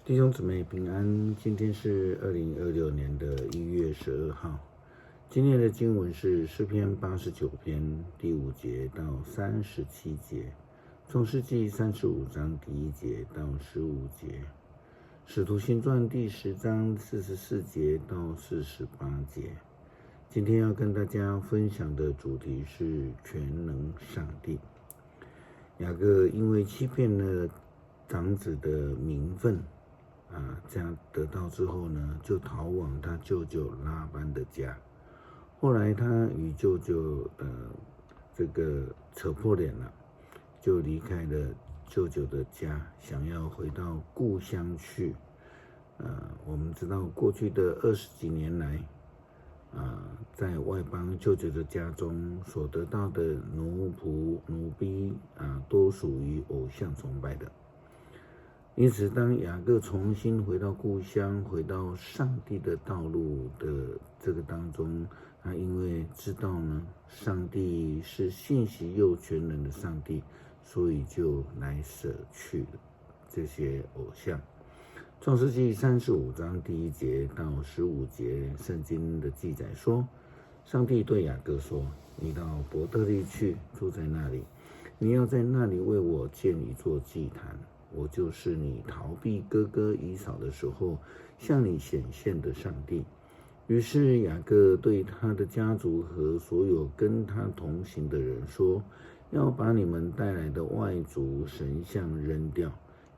弟兄姊妹平安，今天是2026年1月12号。今天的经文是诗篇89篇第5节到37节，创世纪35章第1节到15节，使徒行传第10章44节到48节。今天要跟大家分享的主题是全能上帝。雅各因为欺骗了长子的名分这样得到之后呢，就逃往他舅舅拉班的家。后来他与舅舅扯破脸了，就离开了舅舅的家，想要回到故乡去。我们知道过去的20几年来，在外邦舅舅的家中所得到的奴仆奴婢多属于偶像崇拜的。因此当雅各重新回到故乡，回到上帝的道路的这个当中，他因为知道呢，上帝是信息又全能的上帝，所以就来舍去了这些偶像。创世纪35章第1节到15节，圣经的记载说，上帝对雅各说，你到伯特利去，住在那里，你要在那里为我建一座祭坛，我就是你逃避哥哥以扫的时候向你显现的上帝。于是雅各对他的家族和所有跟他同行的人说，要把你们带来的外族神像扔掉，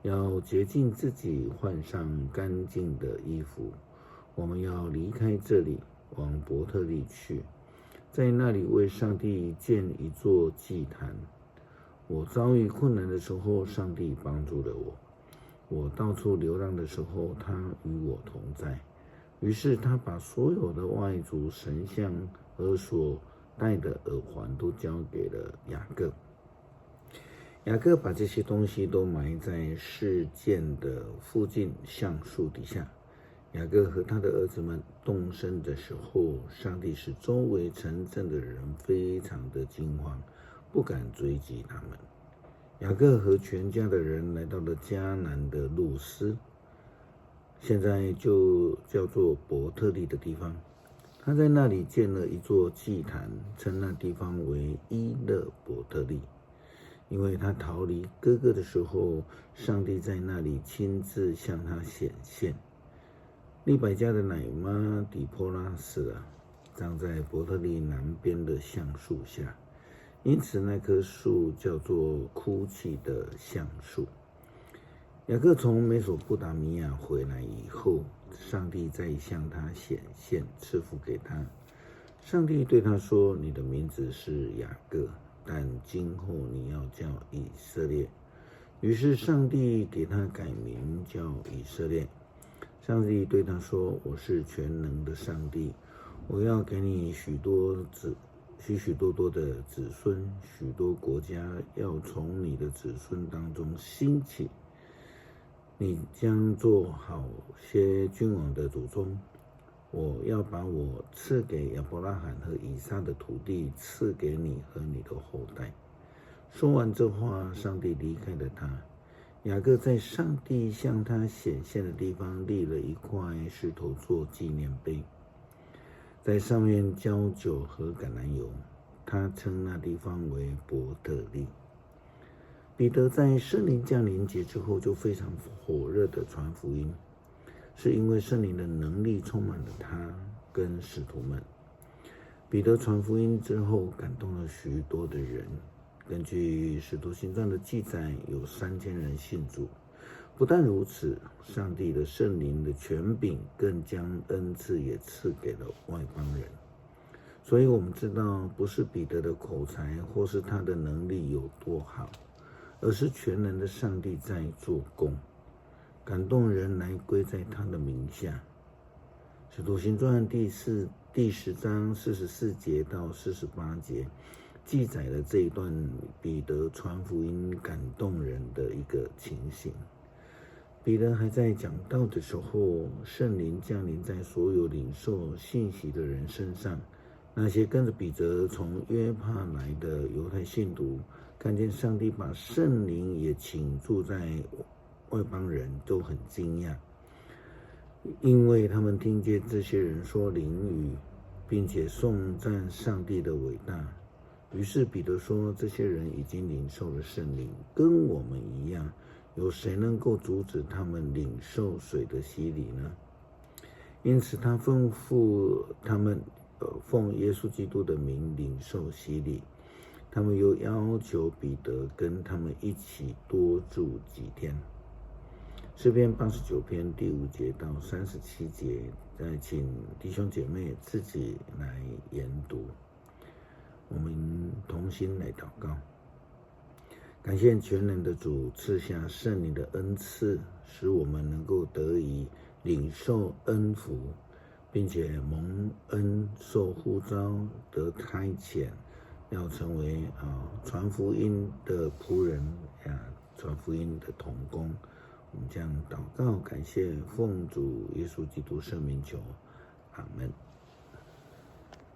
要洁净自己，换上干净的衣服。我们要离开这里，往伯特利去，在那里为上帝建一座祭坛。我遭遇困难的时候，上帝帮助了我；我到处流浪的时候，他与我同在。于是他把所有的外族神像和所戴的耳环都交给了雅各。雅各把这些东西都埋在示剑的附近橡树底下。雅各和他的儿子们动身的时候，上帝使周围城镇的人非常的惊慌，不敢追击他们。雅各和全家的人来到了迦南的路斯，现在就叫做伯特利的地方。他在那里建了一座祭坛，称那地方为伊勒伯特利，因为他逃离哥哥的时候，上帝在那里亲自向他显现。利百加的奶妈底波拉死了，葬在伯特利南边的橡树下，因此那棵树叫做哭泣的橡树。雅各从美索不达米亚回来以后，上帝再向他显现，赐福给他。上帝对他说，你的名字是雅各，但今后你要叫以色列。于是上帝给他改名叫以色列。上帝对他说，我是全能的上帝，我要给你许许多多的子孙，许多国家要从你的子孙当中兴起，你将做好些君王的祖宗。我要把我赐给亚伯拉罕和以撒的土地赐给你和你的后代。说完这话，上帝离开了他。雅各在上帝向他显现的地方立了一块石头做纪念碑，在上面浇酒和橄榄油，他称那地方为伯特利。彼得在圣灵降临节之后就非常火热的传福音，是因为圣灵的能力充满了他跟使徒们。彼得传福音之后感动了许多的人，根据使徒行传的记载，有3000人信主。不但如此，上帝的圣灵的权柄更将恩赐也赐给了外邦人。所以我们知道，不是彼得的口才或是他的能力有多好，而是全能的上帝在做工，感动人来归在他的名下。使徒行传第10章44节到48节记载了这一段彼得传福音感动人的一个情形。彼得还在讲道的时候，圣灵降临在所有领受信息的人身上。那些跟着彼得从约帕来的犹太信徒，看见上帝把圣灵也倾注在外邦人都很惊讶，因为他们听见这些人说灵语，并且颂赞上帝的伟大。于是彼得说，这些人已经领受了圣灵，跟我们一样，有谁能够阻止他们领受水的洗礼呢？因此他吩咐他们奉耶稣基督的名领受洗礼。他们又要求彼得跟他们一起多住几天。诗篇89篇第5节到37节，再请弟兄姐妹自己来研读。我们同心来祷告。感谢全能的主赐下圣灵的恩赐，使我们能够得以领受恩福，并且蒙恩受呼召，得差遣，要成为传福音的仆人传福音的同工。我们这样祷告，感谢奉主耶稣基督圣名求，阿们。